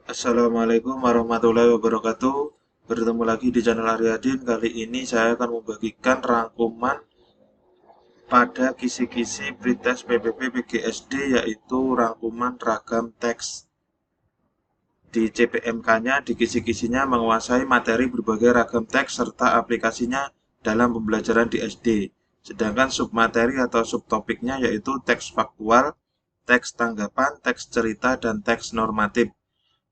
Assalamualaikum warahmatullahi wabarakatuh. Bertemu lagi di channel Aryadin. Kali ini saya akan membagikan rangkuman pada kisi-kisi pretest PPP PGSD, yaitu rangkuman ragam teks. Di CPMK-nya, di kisi-kisinya menguasai materi berbagai ragam teks serta aplikasinya dalam pembelajaran di SD. Sedangkan submateri atau subtopiknya yaitu teks faktual, teks tanggapan, teks cerita, dan teks normatif.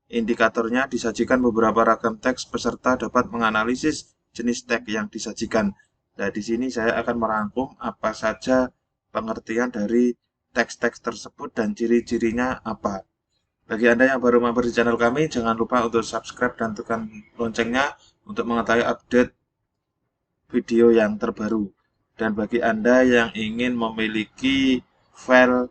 Indikatornya disajikan beberapa ragam teks, peserta dapat menganalisis jenis teks yang disajikan. Nah, di sini saya akan merangkum apa saja pengertian dari teks-teks tersebut dan ciri-cirinya apa. Bagi Anda yang baru mampir di channel kami, jangan lupa untuk subscribe dan tekan loncengnya untuk mengetahui update video yang terbaru. Dan bagi Anda yang ingin memiliki file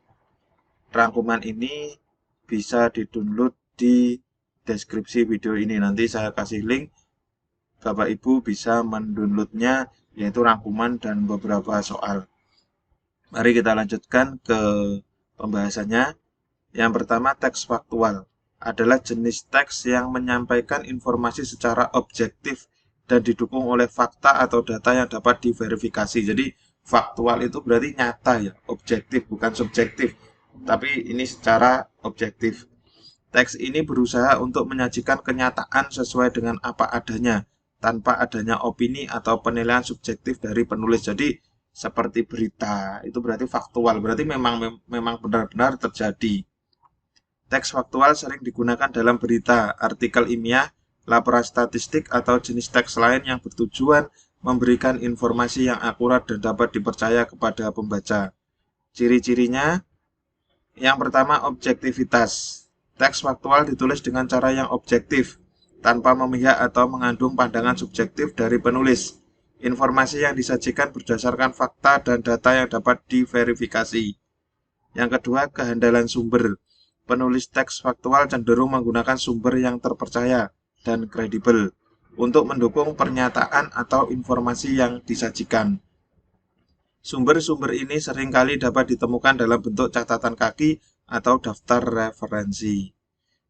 rangkuman ini, bisa di-download di deskripsi video ini. Nanti saya kasih link, Bapak Ibu bisa mendownloadnya, yaitu rangkuman dan beberapa soal. Mari kita lanjutkan ke pembahasannya. Yang pertama, teks faktual adalah jenis teks yang menyampaikan informasi secara objektif dan didukung oleh fakta atau data yang dapat diverifikasi. Jadi faktual itu berarti nyata ya, objektif bukan subjektif, tapi ini secara objektif. Teks ini berusaha untuk menyajikan kenyataan sesuai dengan apa adanya, tanpa adanya opini atau penilaian subjektif dari penulis. Jadi seperti berita, itu berarti faktual, berarti memang benar-benar terjadi. Teks faktual sering digunakan dalam berita, artikel ilmiah, laporan statistik, atau jenis teks lain yang bertujuan memberikan informasi yang akurat dan dapat dipercaya kepada pembaca. Ciri-cirinya, yang pertama, objektivitas. Teks faktual ditulis dengan cara yang objektif, tanpa memihak atau mengandung pandangan subjektif dari penulis. Informasi yang disajikan berdasarkan fakta dan data yang dapat diverifikasi. Yang kedua, kehandalan sumber. Penulis teks faktual cenderung menggunakan sumber yang terpercaya dan kredibel untuk mendukung pernyataan atau informasi yang disajikan. Sumber-sumber ini seringkali dapat ditemukan dalam bentuk catatan kaki atau daftar referensi.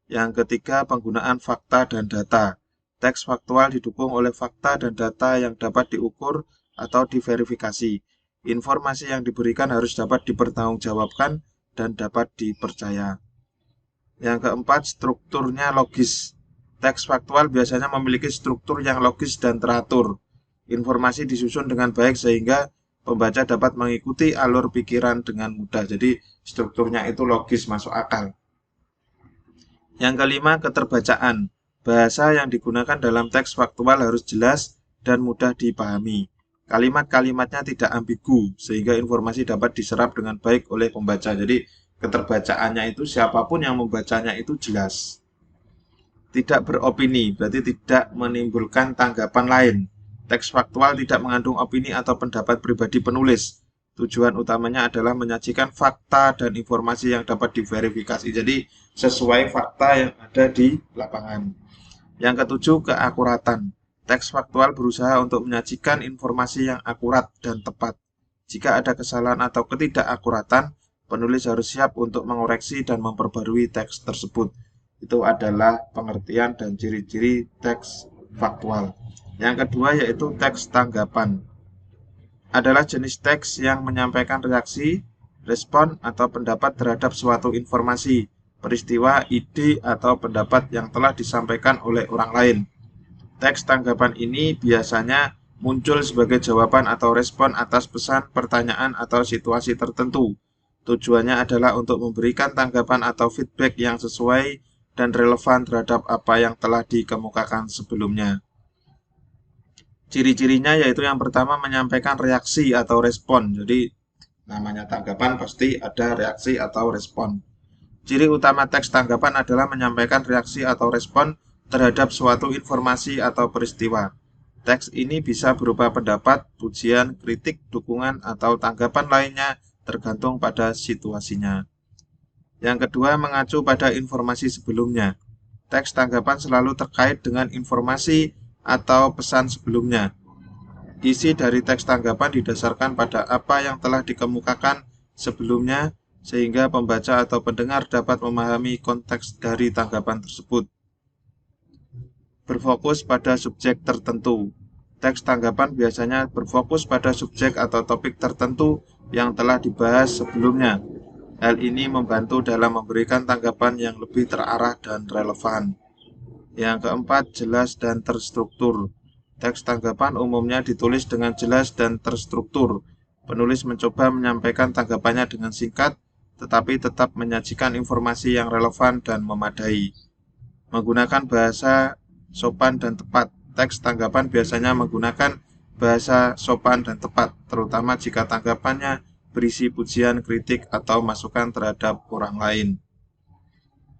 Yang ketiga, penggunaan fakta dan data. Teks faktual didukung oleh fakta dan data yang dapat diukur atau diverifikasi. Informasi yang diberikan harus dapat dipertanggungjawabkan dan dapat dipercaya. Yang keempat, strukturnya logis. Teks faktual biasanya memiliki struktur yang logis dan teratur. Informasi disusun dengan baik sehingga pembaca dapat mengikuti alur pikiran dengan mudah. Jadi strukturnya itu logis, masuk akal. Yang kelima, keterbacaan. Bahasa yang digunakan dalam teks faktual harus jelas dan mudah dipahami. Kalimat-kalimatnya tidak ambigu, sehingga informasi dapat diserap dengan baik oleh pembaca. Jadi keterbacaannya itu siapapun yang membacanya itu jelas. Tidak beropini, berarti tidak menimbulkan tanggapan lain. Teks faktual tidak mengandung opini atau pendapat pribadi penulis. Tujuan utamanya adalah menyajikan fakta dan informasi yang dapat diverifikasi. Jadi sesuai fakta yang ada di lapangan. Yang ketujuh, keakuratan. Teks faktual berusaha untuk menyajikan informasi yang akurat dan tepat. Jika ada kesalahan atau ketidakakuratan, penulis harus siap untuk mengoreksi dan memperbarui teks tersebut. Itu adalah pengertian dan ciri-ciri teks faktual. Yang kedua yaitu teks tanggapan. Adalah jenis teks yang menyampaikan reaksi, respon, atau pendapat terhadap suatu informasi, peristiwa, ide, atau pendapat yang telah disampaikan oleh orang lain. Teks tanggapan ini biasanya muncul sebagai jawaban atau respon atas pesan, pertanyaan, atau situasi tertentu. Tujuannya adalah untuk memberikan tanggapan atau feedback yang sesuai dan relevan terhadap apa yang telah dikemukakan sebelumnya. Ciri-cirinya yaitu yang pertama, menyampaikan reaksi atau respon. Jadi namanya tanggapan pasti ada reaksi atau respon. Ciri utama teks tanggapan adalah menyampaikan reaksi atau respon terhadap suatu informasi atau peristiwa. Teks ini bisa berupa pendapat, pujian, kritik, dukungan, atau tanggapan lainnya tergantung pada situasinya. Yang kedua, mengacu pada informasi sebelumnya. Teks tanggapan selalu terkait dengan informasi atau pesan sebelumnya. Isi dari teks tanggapan didasarkan pada apa yang telah dikemukakan sebelumnya, sehingga pembaca atau pendengar dapat memahami konteks dari tanggapan tersebut. berfokus pada subjek tertentu. Teks tanggapan biasanya berfokus pada subjek atau topik tertentu yang telah dibahas sebelumnya. Hal ini membantu dalam memberikan tanggapan yang lebih terarah dan relevan. Yang keempat, jelas dan terstruktur. Teks tanggapan umumnya ditulis dengan jelas dan terstruktur. Penulis mencoba menyampaikan tanggapannya dengan singkat, tetapi tetap menyajikan informasi yang relevan dan memadai. Menggunakan bahasa sopan dan tepat. Teks tanggapan biasanya menggunakan bahasa sopan dan tepat, terutama jika tanggapannya berisi pujian, kritik, atau masukan terhadap orang lain.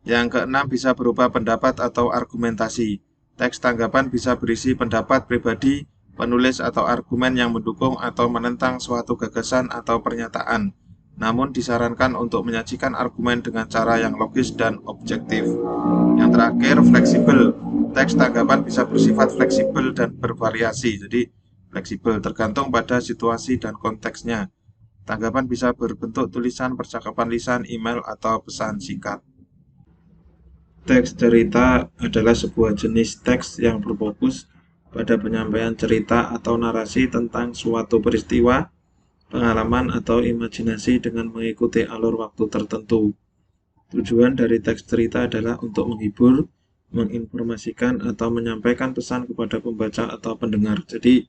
Yang keenam, bisa berupa pendapat atau argumentasi. Teks tanggapan bisa berisi pendapat pribadi, penulis atau argumen yang mendukung atau menentang suatu gagasan atau pernyataan. Namun disarankan untuk menyajikan argumen dengan cara yang logis dan objektif. Yang terakhir, fleksibel. Teks tanggapan bisa bersifat fleksibel dan bervariasi. Jadi fleksibel tergantung pada situasi dan konteksnya. Tanggapan bisa berbentuk tulisan, percakapan lisan, email, atau pesan singkat. Teks cerita adalah sebuah jenis teks yang berfokus pada penyampaian cerita atau narasi tentang suatu peristiwa, pengalaman, atau imajinasi dengan mengikuti alur waktu tertentu. Tujuan dari teks cerita adalah untuk menghibur, menginformasikan, atau menyampaikan pesan kepada pembaca atau pendengar. Jadi,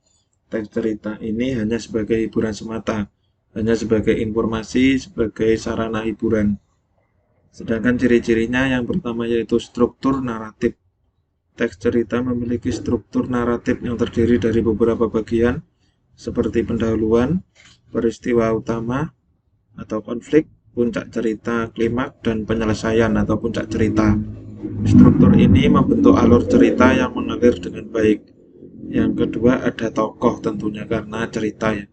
teks cerita ini hanya sebagai hiburan semata, hanya sebagai informasi, sebagai sarana hiburan. Sedangkan ciri-cirinya yang pertama yaitu struktur naratif. Teks cerita memiliki struktur naratif yang terdiri dari beberapa bagian, seperti pendahuluan, peristiwa utama atau konflik, puncak cerita, klimaks, dan penyelesaian atau puncak cerita. Struktur ini membentuk alur cerita yang mengalir dengan baik. Yang kedua ada tokoh tentunya karena cerita ya.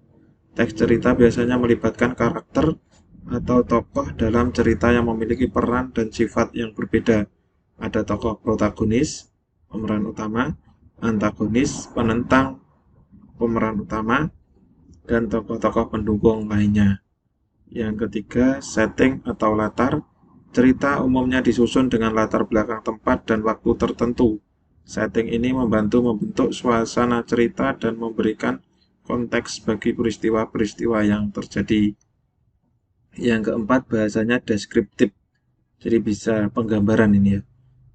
Teks cerita biasanya melibatkan karakter atau tokoh dalam cerita yang memiliki peran dan sifat yang berbeda. Ada tokoh protagonis, pemeran utama, antagonis, penentang, pemeran utama, dan tokoh-tokoh pendukung lainnya. Yang ketiga, setting atau latar. Cerita umumnya disusun dengan latar belakang tempat dan waktu tertentu. Setting ini membantu membentuk suasana cerita dan memberikan konteks bagi peristiwa-peristiwa yang terjadi. Yang keempat, bahasanya deskriptif. Jadi bisa penggambaran ini ya.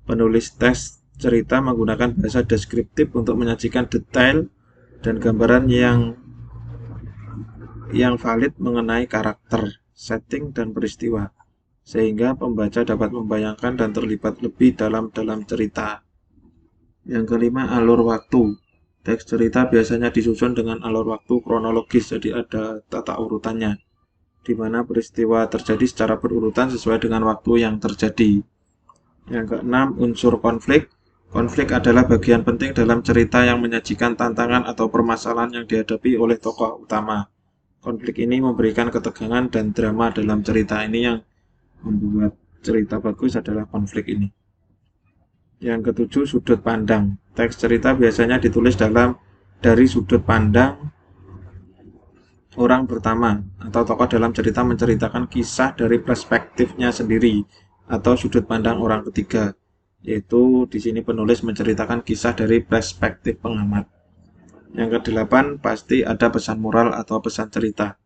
Penulis teks cerita menggunakan bahasa deskriptif untuk menyajikan detail dan gambaran yang valid mengenai karakter, setting, dan peristiwa, sehingga pembaca dapat membayangkan dan terlibat lebih dalam cerita. Yang kelima, alur waktu. Teks cerita biasanya disusun dengan alur waktu kronologis, jadi ada tata urutannya, di mana peristiwa terjadi secara berurutan sesuai dengan waktu yang terjadi. Yang keenam, unsur konflik. Konflik adalah bagian penting dalam cerita yang menyajikan tantangan atau permasalahan yang dihadapi oleh tokoh utama. Konflik ini memberikan ketegangan dan drama dalam cerita. Ini yang membuat cerita bagus adalah konflik ini. Yang ketujuh, sudut pandang. Teks cerita biasanya ditulis dari sudut pandang orang pertama atau tokoh dalam cerita menceritakan kisah dari perspektifnya sendiri atau sudut pandang orang ketiga. Yaitu di sini penulis menceritakan kisah dari perspektif pengamat. Yang kedelapan, pasti ada pesan moral atau pesan cerita.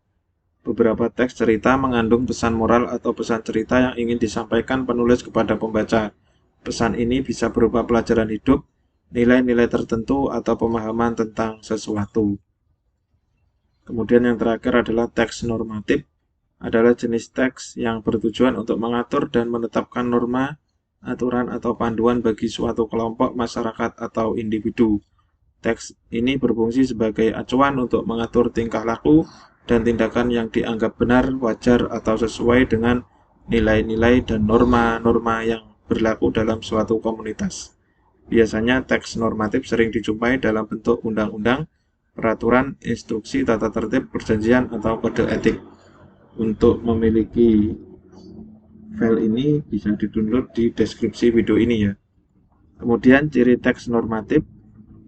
Beberapa teks cerita mengandung pesan moral atau pesan cerita yang ingin disampaikan penulis kepada pembaca. Pesan ini bisa berupa pelajaran hidup, nilai-nilai tertentu, atau pemahaman tentang sesuatu. Kemudian yang terakhir adalah teks normatif. Adalah jenis teks yang bertujuan untuk mengatur dan menetapkan norma, aturan, atau panduan bagi suatu kelompok masyarakat atau individu. Teks ini berfungsi sebagai acuan untuk mengatur tingkah laku dan tindakan yang dianggap benar, wajar, atau sesuai dengan nilai-nilai dan norma-norma yang berlaku dalam suatu komunitas. Biasanya teks normatif sering dijumpai dalam bentuk undang-undang, peraturan, instruksi, tata tertib, perjanjian, atau kode etik. Untuk memiliki file ini bisa di-download di deskripsi video ini ya. Kemudian ciri teks normatif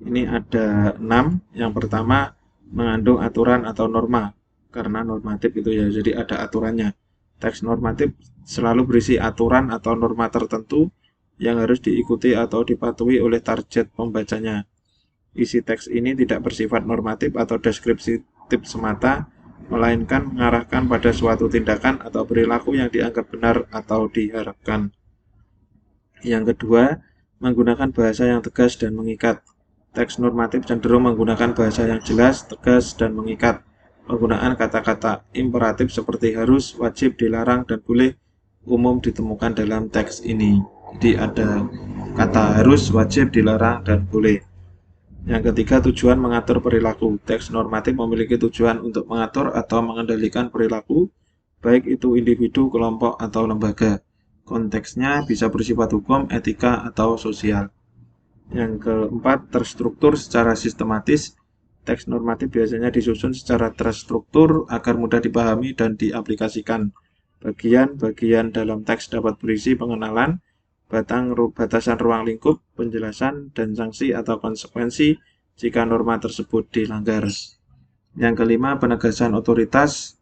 ini ada 6. Yang pertama, mengandung aturan atau norma. Karena normatif itu ya, jadi ada aturannya. Teks normatif selalu berisi aturan atau norma tertentu yang harus diikuti atau dipatuhi oleh target pembacanya. Isi teks ini tidak bersifat normatif atau deskriptif semata, melainkan mengarahkan pada suatu tindakan atau perilaku yang dianggap benar atau diharapkan. Yang kedua, menggunakan bahasa yang tegas dan mengikat. Teks normatif cenderung menggunakan bahasa yang jelas, tegas, dan mengikat. Penggunaan kata-kata imperatif seperti harus, wajib, dilarang, dan boleh umum ditemukan dalam teks ini. Jadi ada kata harus, wajib, dilarang, dan boleh. Yang ketiga, tujuan mengatur perilaku. Teks normatif memiliki tujuan untuk mengatur atau mengendalikan perilaku, baik itu individu, kelompok, atau lembaga. Konteksnya bisa bersifat hukum, etika, atau sosial. Yang keempat, terstruktur secara sistematis. Teks normatif biasanya disusun secara terstruktur agar mudah dipahami dan diaplikasikan. Bagian-bagian dalam teks dapat berisi pengenalan, batasan ruang lingkup, penjelasan, dan sanksi atau konsekuensi jika norma tersebut dilanggar. Yang kelima, penegasan otoritas.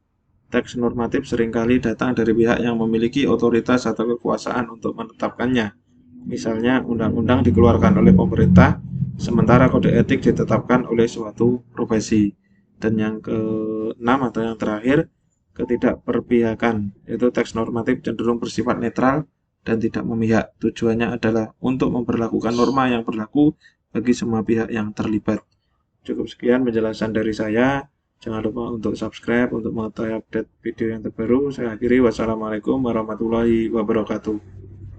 Teks normatif seringkali datang dari pihak yang memiliki otoritas atau kekuasaan untuk menetapkannya. Misalnya, undang-undang dikeluarkan oleh pemerintah, sementara kode etik ditetapkan oleh suatu profesi. Dan yang keenam atau yang terakhir, ketidakperpihakan. Itu teks normatif cenderung bersifat netral dan tidak memihak. Tujuannya adalah untuk memperlakukan norma yang berlaku bagi semua pihak yang terlibat. Cukup sekian penjelasan dari saya. Jangan lupa untuk subscribe untuk mengetahui update video yang terbaru. Saya akhiri. Wassalamualaikum warahmatullahi wabarakatuh.